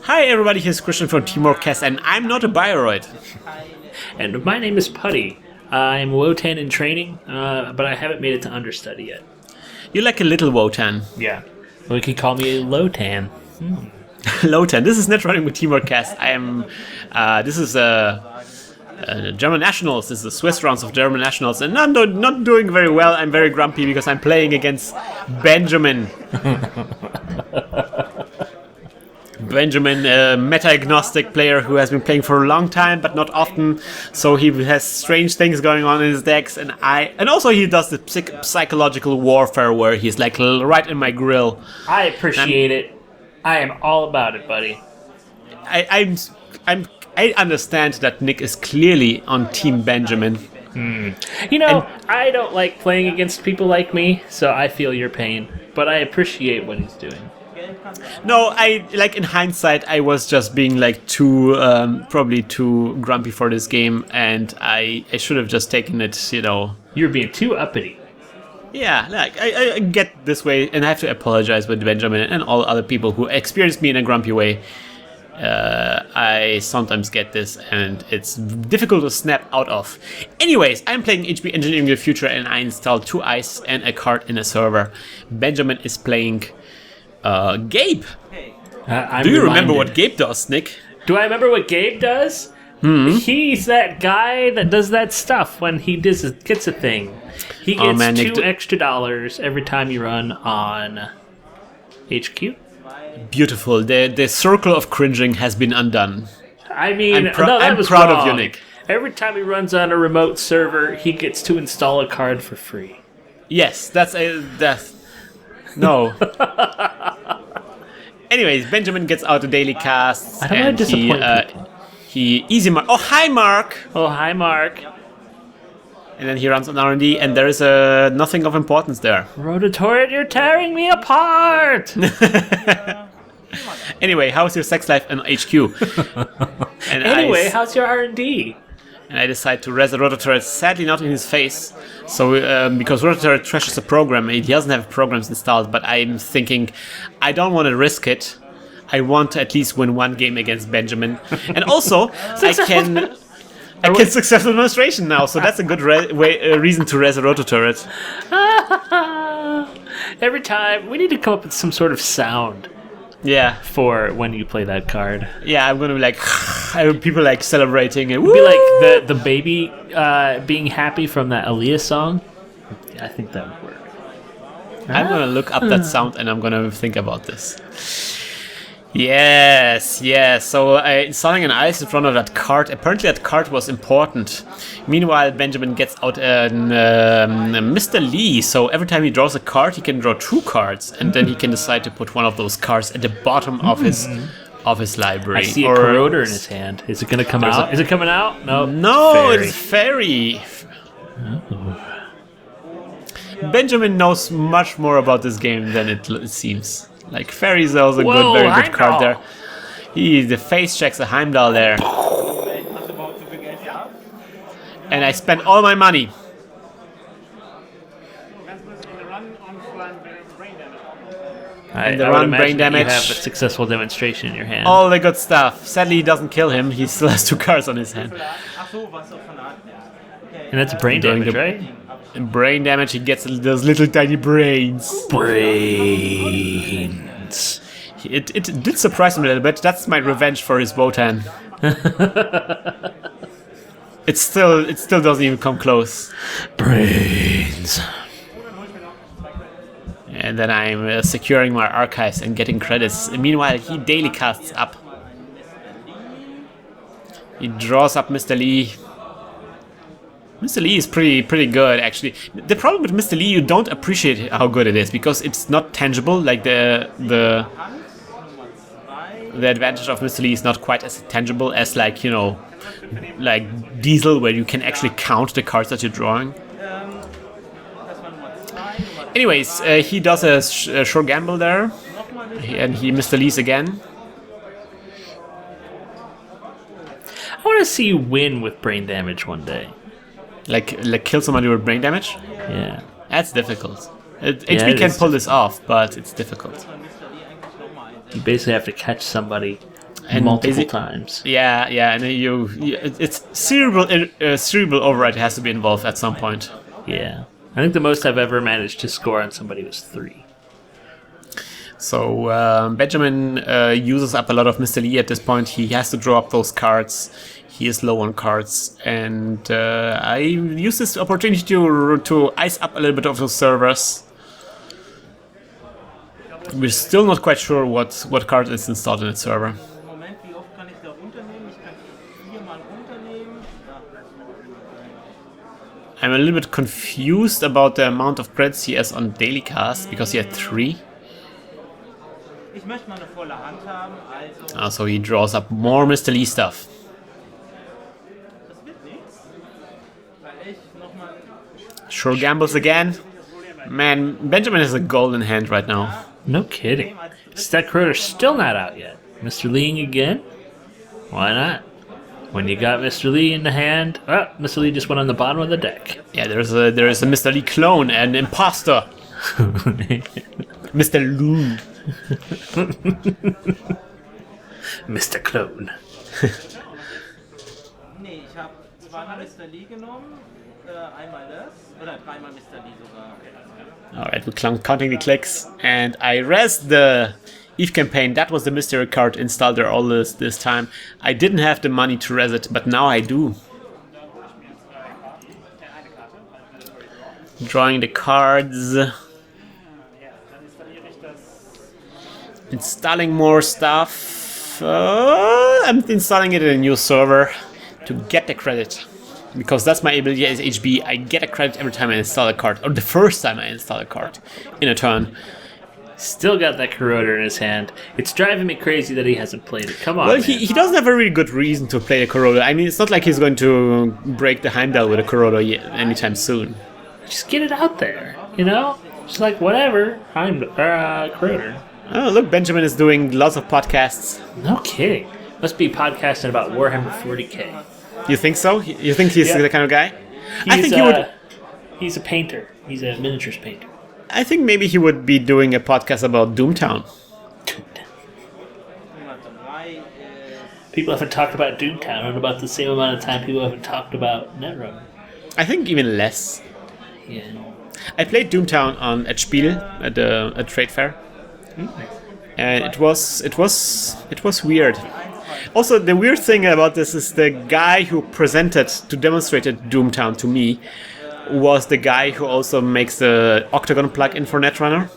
Hi everybody, here's Krystian from Teamworkcast, and I'm not a Bioroid. And my name is Putty. I'm Wotan in training, but I haven't made it to understudy yet. You're like a little Wotan. Yeah. Well, you can call me Lotan. Lotan. This is Netrunner with Teamworkcast. This is German Nationals. This is the Swiss rounds of German Nationals, and I'm not doing very well. I'm very grumpy because I'm playing against Benjamin. Benjamin, a meta-agnostic player who has been playing for a long time, but not often. So he has strange things going on in his decks, and also he does the psychological warfare where he's like right in my grill. I appreciate it. I am all about it, buddy. I understand that Nick is clearly on Team Benjamin. I don't like playing against people like me, so I feel your pain. But I appreciate what he's doing. No, in hindsight, I was just being probably too grumpy for this game, and I should have just taken it, You're being too uppity. Yeah, I get this way, and I have to apologize with Benjamin and all other people who experienced me in a grumpy way. I sometimes get this, and it's difficult to snap out of. Anyways, I'm playing HP Engineering the Future, and I installed 2 ice and a card in a server. Benjamin is playing Gabe. Do you remember what Gabe does, Nick? Do I remember what Gabe does? He's that guy that does that stuff when he gets a thing. He gets $2 extra every time you run on HQ. Beautiful. The circle of cringing has been undone. I mean, I'm proud of you, Nick. Every time he runs on a remote server, he gets to install a card for free. Yes, no. Anyways, Benjamin gets out the daily casts, and he easy mark. Oh, hi, Mark. Oh, hi, Mark. And then he runs on R&D, and there is nothing of importance there. Rototorrent, you're tearing me apart. Anyway, how's your sex life in HQ? How's your R&D? And I decide to res a Rototorrent, sadly not in his face. So, because Rototorrent trashes the program, he doesn't have programs installed, but I'm thinking, I don't want to risk it. I want to at least win one game against Benjamin. And also, I can successful demonstration now, so that's a good reason to res a Rototorrent. Every time, we need to come up with some sort of sound. Yeah. For when you play that card. Yeah, I'm gonna be like, people like celebrating. It'd be like the baby being happy from that Aaliyah song. Yeah, I think that would work. I'm gonna look up that sound and I'm gonna think about this. Yes. So installing an ice in front of that card. Apparently that card was important. Meanwhile, Benjamin gets out Mr. Lee. So every time he draws a card, he can draw 2 cards, and then he can decide to put one of those cards at the bottom of his library. I see a corroder in his hand. Is it going to come out? Is it coming out? No, it's fairy. Oh. Benjamin knows much more about this game than it seems. Like, Fairy Zell's a very good card there. The face checks a Heimdall there. And I spent all my money. And the run brain damage. You have a successful demonstration in your hand. All the good stuff. Sadly, he doesn't kill him. He still has 2 cards on his hand. And that's brain damage, right? Brain damage, he gets those little tiny brains. Brains. It did surprise him a little bit. That's my revenge for his Wotan. It still doesn't even come close. Brains. And then I'm securing my archives and getting credits. Meanwhile, he daily casts up. He draws up Mr. Lee. Mr. Lee is pretty good, actually. The problem with Mr. Lee, you don't appreciate how good it is because it's not tangible. Like the advantage of Mr. Lee is not quite as tangible as like Diesel, where you can actually count the cards that you're drawing. Anyways, he does a sure gamble there, and he Mr. Lee's again. I want to see you win with brain damage one day. Like kill somebody with brain damage? Yeah. That's difficult. HP can pull this off, but it's difficult. You basically have to catch somebody And multiple times. Yeah, and it's cerebral override has to be involved at some point. Yeah. I think the most I've ever managed to score on somebody was 3. So Benjamin uses up a lot of Mr. Lee at this point. He has to draw up those cards. He is low on cards, and I use this opportunity to ice up a little bit of those servers. We're still not quite sure what card is installed in the server. I'm a little bit confused about the amount of credits he has on daily cast, because he had 3. So he draws up more Mr. Lee stuff. Sure gambles again. Man, Benjamin has a golden hand right now. No kidding. Stack Crowder's still not out yet. Mr. Lee again? Why not? When you got Mr. Lee in the hand, Mr. Lee just went on the bottom of the deck. Yeah, there is a Mr. Lee clone, an imposter. Mr. Loon. Mr. Clone. Nee, ich habe zweimal Mr. Lee genommen, einmal das, oder dreimal Mr. Lee sogar. Alright, we're counting the clicks, and I res the Eve campaign. That was the mystery card installed there all this time. I didn't have the money to res it, but now I do. Drawing the cards. Installing more stuff. I'm installing it in a new server to get the credit. Because that's my ability as HB. I get a credit every time I install a card. Or the first time I install a card in a turn. Still got that Corroder in his hand. It's driving me crazy that he hasn't played it. Come on, well, he doesn't have a really good reason to play the Corroder. I mean, it's not like he's going to break the Heimdall with a Corroder anytime soon. Just get it out there, you know? Just like, whatever. Corroder. Oh, look, Benjamin is doing lots of podcasts. No kidding. Must be podcasting about Warhammer 40k. You think so? You think he's the kind of guy? I think he would. He's a painter. He's a miniatures painter. I think maybe he would be doing a podcast about Doomtown. People haven't talked about Doomtown in about the same amount of time people haven't talked about Netrunner. I think even less. Yeah. I played Doomtown at Spiel at a trade fair, and it was weird. Also, the weird thing about this is the guy who demonstrated Doomtown to me was the guy who also makes the Octagon plugin for Netrunner.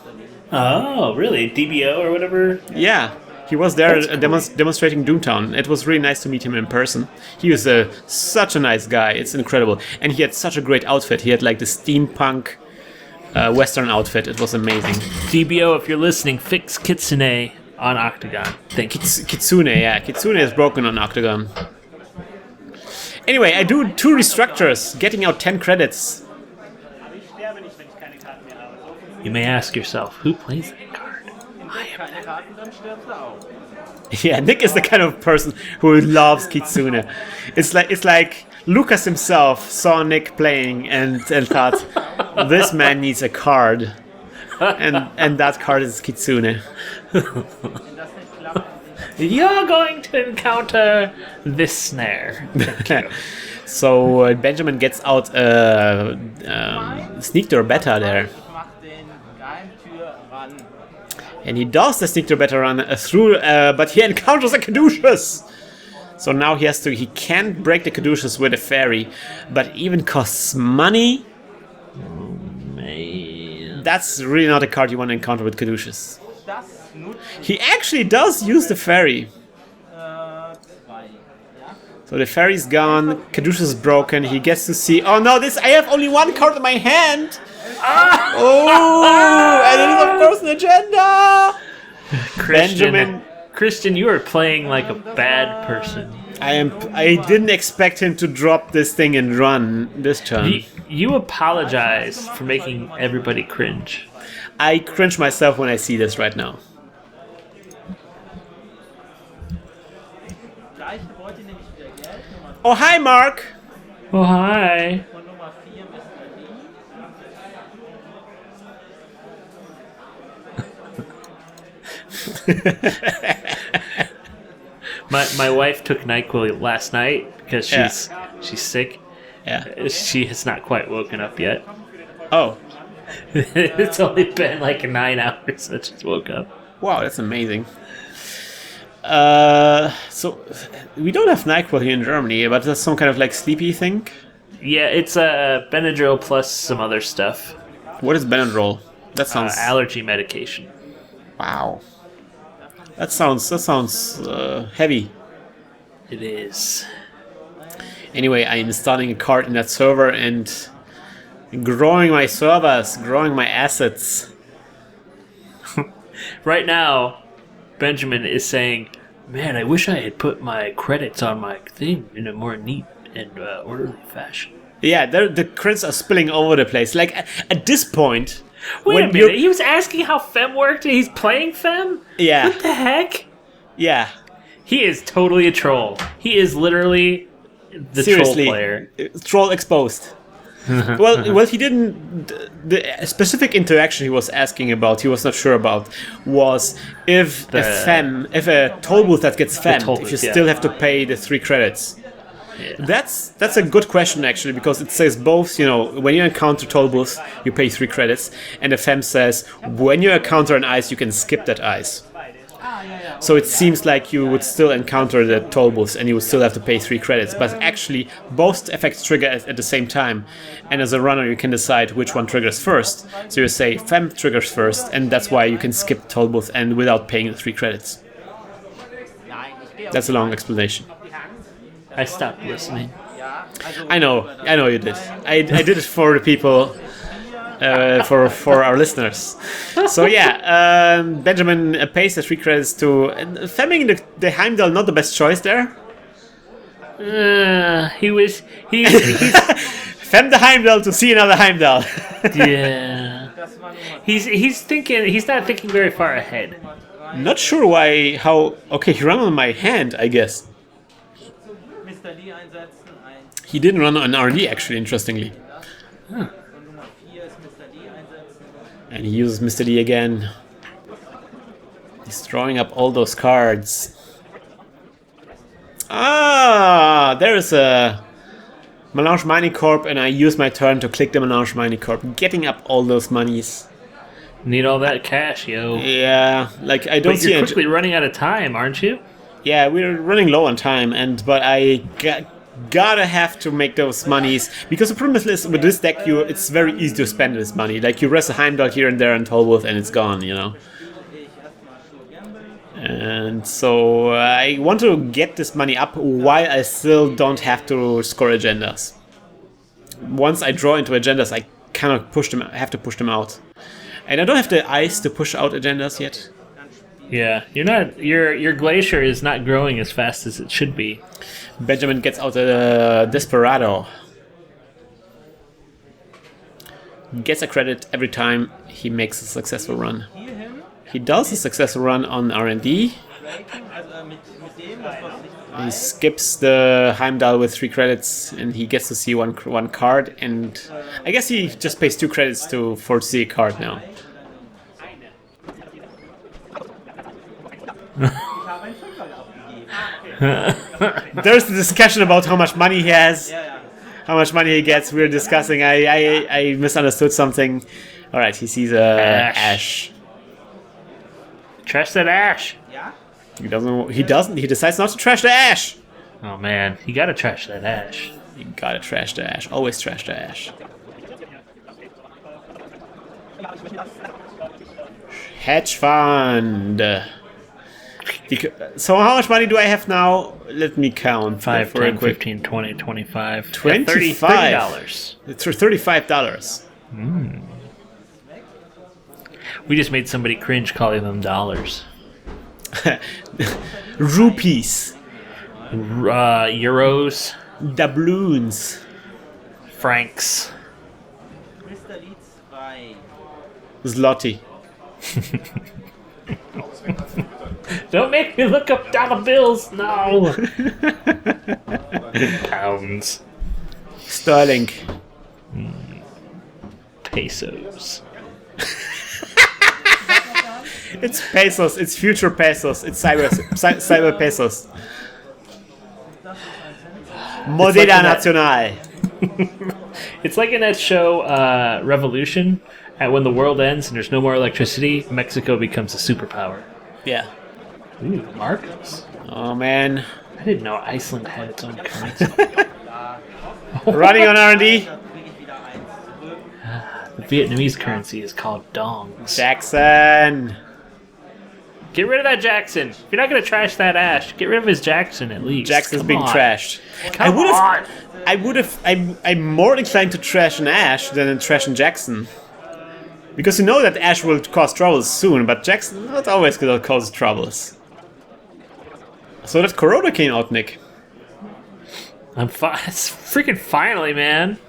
Oh, really? DBO or whatever? Yeah, he was there demonstrating Doomtown. It was really nice to meet him in person. He was such a nice guy. It's incredible. And he had such a great outfit. He had like the steampunk Western outfit. It was amazing. DBO, if you're listening, fix Kitsune on Octagon. Thank you. Kitsune, yeah. Kitsune is broken on Octagon. Anyway, I do 2 restructures, getting out 10 credits. You may ask yourself, who plays that card? I am that. Yeah, Nick is the kind of person who loves Kitsune. It's like Lucas himself saw Nick playing and thought, this man needs a card. And that card is Kitsune. You're going to encounter this snare. So Benjamin gets out Sneak Door Beta there. And he does the Sneak Door Beta run through, but he encounters a Caduceus. So now he can't break the Caduceus with a fairy, but even costs money. Oh, man. That's really not a card you want to encounter with Caduceus. He actually does use the fairy. So the fairy's gone, Caduceus is broken, he gets to see... Oh no, I have only 1 card in my hand! Oh! And it is of course an agenda! Krystian, you are playing like a bad person. I didn't expect him to drop this thing and run this turn. You apologize for making everybody cringe. I cringe myself when I see this right now. Oh, hi, Mark! Oh, hi. My wife took NyQuil last night because she's sick. Yeah. She has not quite woken up yet. Oh. It's only been like 9 hours since she woke up. Wow, that's amazing. So we don't have NyQuil here in Germany, but that's some kind of like sleepy thing. Yeah, it's Benadryl plus some other stuff. What is Benadryl? That sounds allergy medication. Wow. That sounds heavy. It is. Anyway, I'm installing a card in that server and growing my servers, growing my assets. Right now, Benjamin is saying, "Man, I wish I had put my credits on my thing in a more neat and orderly fashion." Yeah, the credits are spilling all over the place. Like at this point. Wait a minute, he was asking how Fem worked and he's playing Fem? Yeah. What the heck? Yeah. He is totally a troll. He is literally the Seriously, troll player. Troll exposed. well, he didn't. The specific interaction he was asking about, he was not sure about, was if a toll booth that gets femmed, if you still have to pay the 3 credits. Yeah. That's a good question actually, because it says both, when you encounter toll booths, you pay 3 credits, and the FEM says when you encounter an ice, you can skip that ice. So it seems like you would still encounter the toll booths and you would still have to pay 3 credits, but actually both effects trigger at the same time, and as a runner you can decide which one triggers first. So you say FEM triggers first, and that's why you can skip toll booth and without paying the 3 credits. That's a long explanation. I stopped listening. I know you did. I did it for the people, for our listeners. So yeah, Benjamin pays the 3 credits to femming the Heimdall. Not the best choice there. He's Fem the Heimdall to see another Heimdall. Yeah. He's thinking. He's not thinking very far ahead. Not sure why. How? Okay, he ran on my hand, I guess. He didn't run on R&D actually, interestingly. Huh. And he uses Mr. D again. He's drawing up all those cards. There is a Melange Mining Corp, and I use my turn to click the Melange Mining Corp, getting up all those monies. Need all that cash, yo. Yeah, like I don't but see. You're quickly running out of time, aren't you? Yeah, we're running low on time, but I gotta have to make those monies, because the problem is with this deck, it's very easy to spend this money. Like you rest a Heimdall here and there and Tollbooth and it's gone, And so I want to get this money up while I still don't have to score agendas. Once I draw into agendas, I cannot push them. I have to push them out, and I don't have the ice to push out agendas yet. Yeah, you're not. Your glacier is not growing as fast as it should be. Benjamin gets out a Desperado. Gets a credit every time he makes a successful run. He does a successful run on R&D. He skips the Heimdall with 3 credits, and he gets to see one card. And I guess he just pays 2 credits for to see a card now. There's the discussion about how much money he has, how much money he gets. We're discussing. I misunderstood something. All right, he sees a ash. Trash that ash. He doesn't. He doesn't. He decides not to trash the ash. Oh man, you gotta trash that ash. You gotta trash the ash. Always trash the ash. Hedge fund. So how much money do I have now? Let me count. 5, 10, 15, 20, 25. $25. It's for $35. We just made somebody cringe calling them dollars. Rupees. Euros. Doubloons. Francs. Zloty. Don't make me look up dollar bills. No. Pounds. Sterling. Pesos. It's pesos. It's future pesos. It's cyber pesos. Moneda Nacional. It's like in that show Revolution, and when the world ends and there's no more electricity, Mexico becomes a superpower. Yeah. Ooh, Marcos. Oh man. I didn't know Iceland had its own currency. Running on R&D. The Vietnamese currency is called dongs. Jackson. Get rid of that Jackson. If you're not going to trash that Ash, get rid of his Jackson at least. Jackson's Come being on. trashed. Come on. I'm more inclined to trash an Ash than a trash an Jackson. Because you know that Ash will cause troubles soon, but Jackson not always gonna cause troubles. So that Corona came out, Nick. It's freaking finally, man.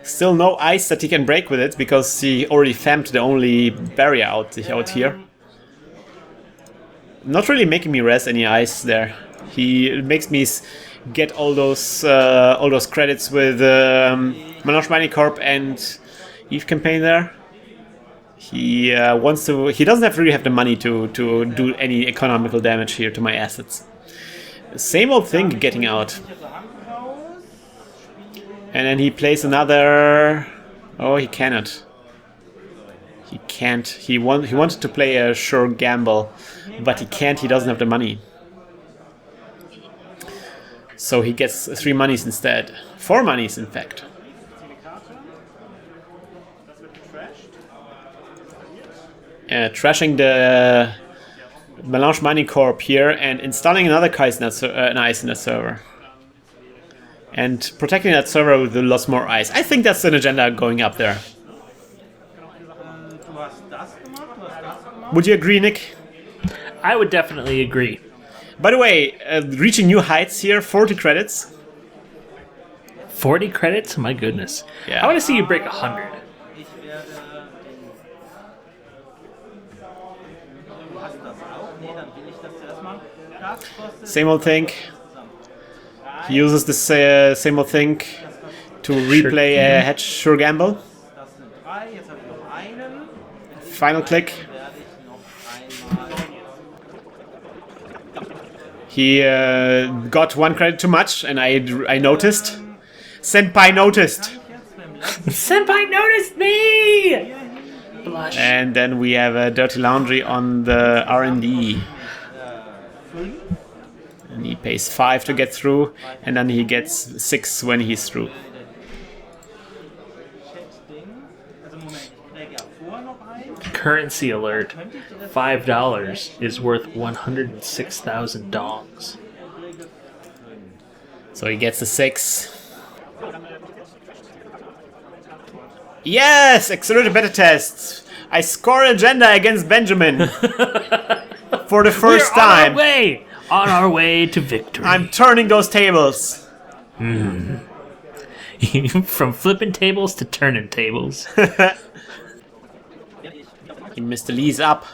Still no ice that he can break with it, because he already famped the only barrier out here. Not really making me res any ice there. He makes me get all those credits with Melange Mining Corp and Eve campaign there. He wants to. He doesn't really have the money to do any economical damage here to my assets. Same old thing getting out. And then he plays another. Oh, he cannot. He can't. He wanted to play a sure gamble, but he can't. He doesn't have the money. So he gets 3 monies instead. 4 monies, in fact. Trashing the Melange Mining Corp here and installing another ice in that server. And protecting that server with lots more ice. I think that's an agenda going up there. Would you agree, Nick? I would definitely agree. By the way, reaching new heights here, 40 credits. 40 credits? My goodness. Yeah. I want to see you break 100. Same old thing. He uses the same old thing to replay a hedge sure gamble. Final click. He got 1 credit too much, and I noticed. Senpai noticed. Senpai noticed me! Blush. And then we have a dirty laundry on the R&D. And he pays 5 to get through, and then he gets 6 when he's through. Currency alert. $5 is worth 106,000 dongs. So he gets a 6. Yes! Accelerated beta test! I score agenda against Benjamin! For the first time! On our way to victory. I'm turning those tables! From flipping tables to turning tables. Mr. Lee's up.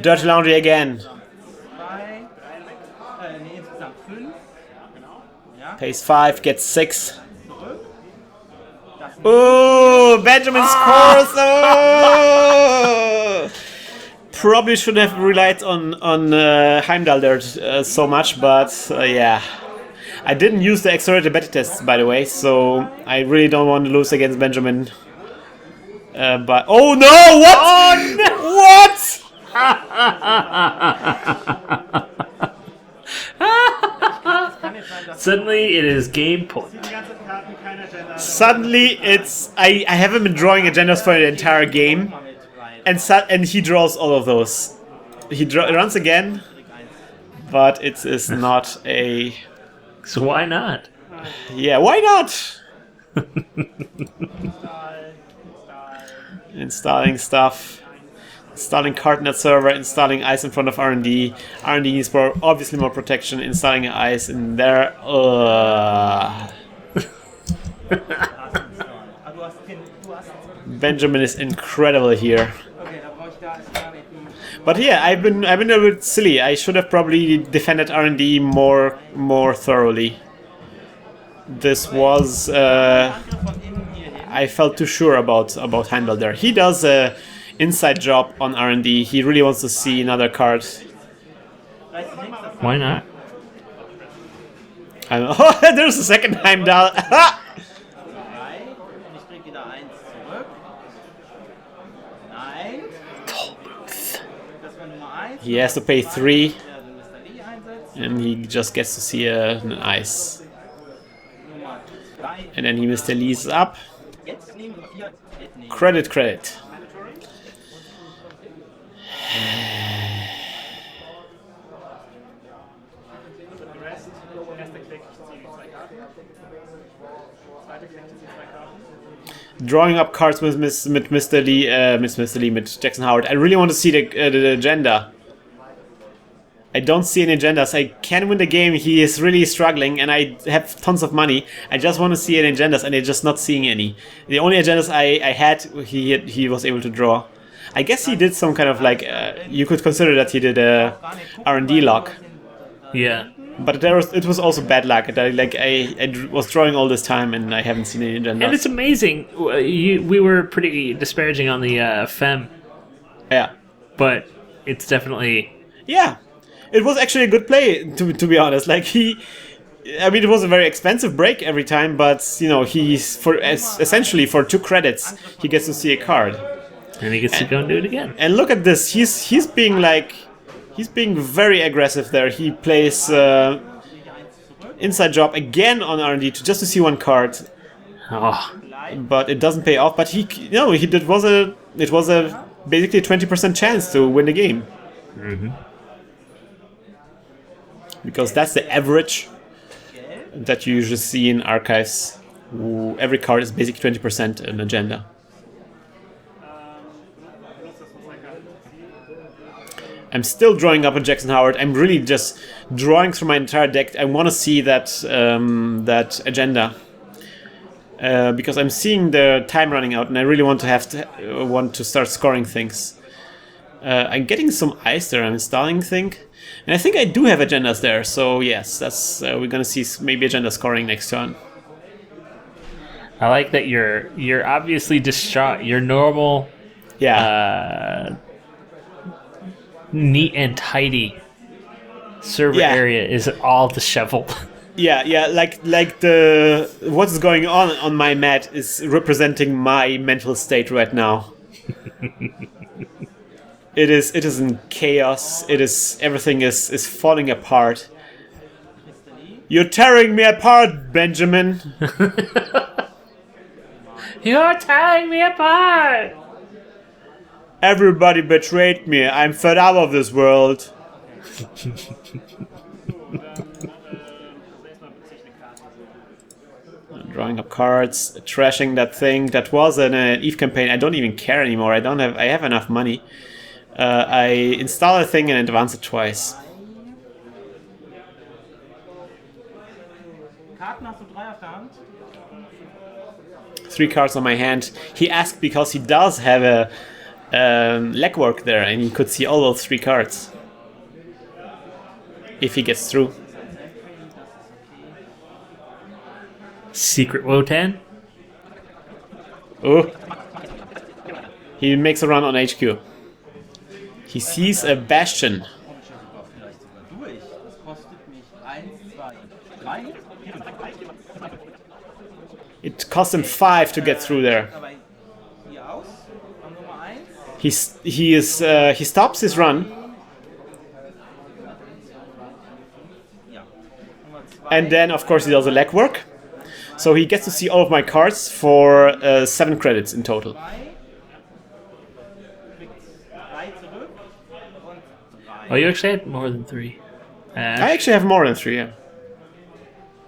Dirty laundry again. Pays 5, gets 6. Oh, Benjamin scores! Oh! Probably should have relied on Heimdall there so much, but yeah. I didn't use the accelerated beta tests, by the way, so I really don't want to lose against Benjamin. But oh no! What? Oh, no! What? Suddenly it is game point. Suddenly it's I haven't been drawing agendas for the entire game, and he draws all of those. He runs again, but it is not a. So why not? Yeah, why not? Installing stuff, installing CardNet server, installing ice in front of R&D. R&D needs obviously more protection. Installing ice in there. Benjamin is incredible here. But yeah, I've been a bit silly. I should have probably defended R&D more thoroughly. This was I felt too sure about Heimdall there. He does a inside job on R&D. He really wants to see another card. Why not? Oh, there's a second time down. 3 und ich krieg wieder 1 zurück. Nein. Das war Nummer 1. He has to pay 3, Der Mr. Lee einsetzt. and he just gets to see an ice. Nummer 2. And then he Mr. Lee's up. Jetzt nehmen Nummer 4. Jetzt nehmen. Credit, credit. Drawing up cards with Mr. Lee, with Jackson Howard. I really want to see the agenda. I don't see any agendas. I can win the game. He is really struggling, and I have tons of money. I just want to see any agendas, and I'm just not seeing any. The only agendas I had, he was able to draw. I guess he did some kind of like you could consider that he did a R&D lock. Yeah. But it was also bad luck. I was drawing all this time, and I haven't seen any agendas. And it's amazing. We were pretty disparaging on the Fem, Yeah. but it's definitely... Yeah. It was actually a good play, to be honest. Like it was a very expensive break every time, but essentially for 2 credits, he gets to see a card. And he gets to go and do it again. And look at this. He's being very aggressive there. He plays inside job again on R&D just to see 1 card. Oh, But it doesn't pay off. But it was a basically a 20% chance to win the game. mm-hmm. Because that's the average that you usually see in archives. Every card is basically 20% an agenda. I'm still drawing up a Jackson Howard. I'm really just drawing through my entire deck. I want to see that agenda. Because I'm seeing the time running out, and I really want to start scoring things. I'm getting some ice there. I'm installing thing. And I think I do have agendas there, so yes, that's we're gonna see maybe agenda scoring next turn. I like that you're obviously distraught. Your normal, neat and tidy server area is all disheveled. Yeah, like the what's going on my mat is representing my mental state right now. It is in chaos. Everything is falling apart. You're tearing me apart, Benjamin. You're tearing me apart. Everybody betrayed me. I'm fed up of this world. Drawing up cards, trashing that thing. That was an EVE campaign. I don't even care anymore. I have enough money. I install a thing and advance it twice. Karten hast du 3 auf der Hand. 3 cards on my hand. He asked because he does have a legwork there, and he could see all those 3 cards if he gets through. Secret Wotan. Oh, he makes a run on HQ. He sees a Bastion. Vielleicht sogar durch. Das kostet mich 1, 2, 3. It cost him 5 to get through there. Aber hier aus. Am Nummer 1. He stops his run, Ja. Nummer 2. and then of course he does a legwork. So he gets to see all of my cards for 7 credits in total. 2. Kriegt 3 zurück. Und 3. Oh, you actually had more than 3. I actually have more than 3, yeah.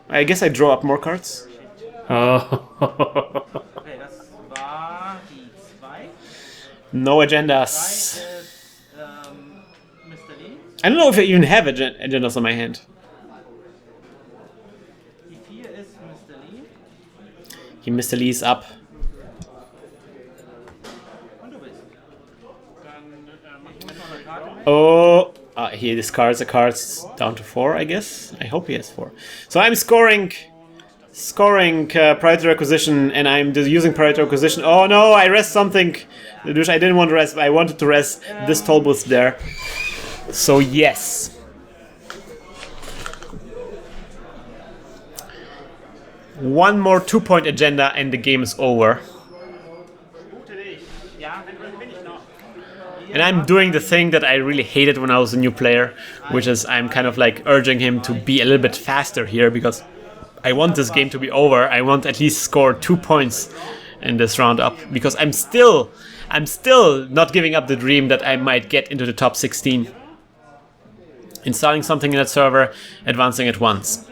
I guess I draw up more cards. Oh. Okay, das war die 2. No 3 agendas. ist Mr. Lee. I don't know if I even have agendas on my hand. Die 4 ist Mr. Lee. He Mr. Lee's up. Und du bist. Dann ich noch eine Karte weg. Oh, he discards the cards down to 4, I guess. I hope he has 4. So I'm scoring priority acquisition, and I'm using priority acquisition. Oh no, I rest something which I didn't want to rest. I wanted to rest this toll booth there. So yes. One more 2-point agenda and the game is over. And I'm doing the thing that I really hated when I was a new player, which is I'm kind of like urging him to be a little bit faster here because I want this game to be over. I want at least score 2 points in this round up because I'm still not giving up the dream that I might get into the top 16. Installing something in that server, advancing it once.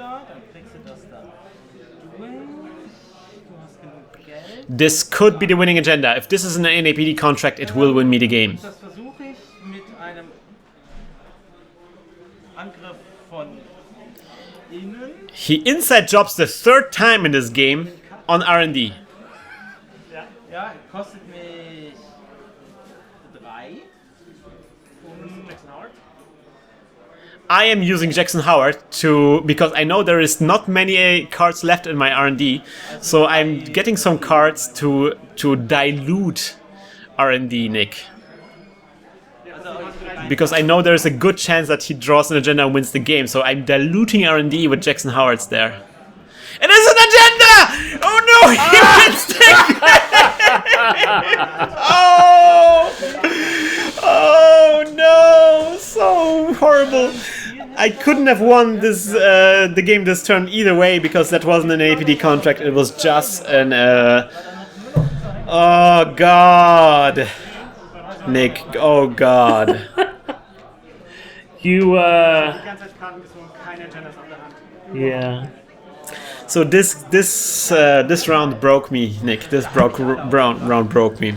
This could be the winning agenda. If this is an NAPD contract, it will win me the game. He inside jobs the 3rd time in this game on R&D. Ja, kostet mich 3. I am using Jackson Howard because I know there is not many cards left in my R&D, so I'm getting some cards to dilute R&D, Nick. Because I know there is a good chance that he draws an agenda and wins the game, so I'm diluting R&D with Jackson Howard's there. It is an agenda! Oh no, he wins the Oh no, so horrible. I couldn't have won this the game this turn either way because that wasn't an APD contract. It was just an oh god, Nick. Oh god. You yeah. So this round broke me, Nick. This round broke me.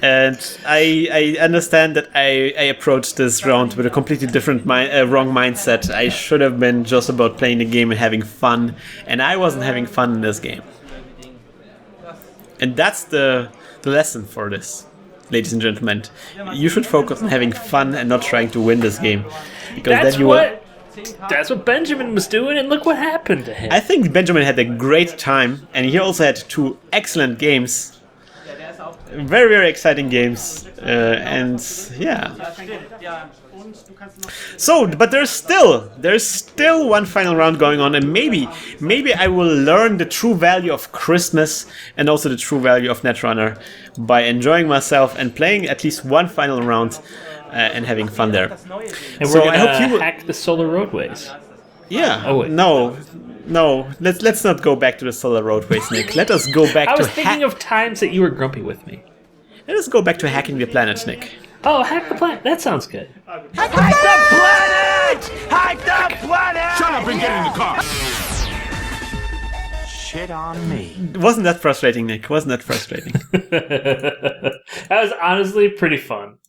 And I understand that I approached this round with a completely different wrong mindset. I should have been just about playing the game and having fun, and I wasn't having fun in this game. And that's the lesson for this, ladies and gentlemen. You should focus on having fun and not trying to win this game, because that's what Benjamin was doing, and look what happened to him. I think Benjamin had a great time, and he also had 2 excellent games. Very, very exciting games, and yeah. So, but there's still one final round going on, and maybe I will learn the true value of Christmas and also the true value of Netrunner by enjoying myself and playing at least one final round and having fun there. And we're gonna hack the solar roadways. Yeah. Oh wait. No, let's not go back to the solar roadways, Nick. Let us go back to... I was thinking of times that you were grumpy with me. Let us go back to hacking the planet, Nick. Oh, hack the planet. That sounds good. Hack the planet! Hack the planet! Shut up and get in the car! Shit on me. Wasn't that frustrating, Nick? Wasn't that frustrating? That was honestly pretty fun.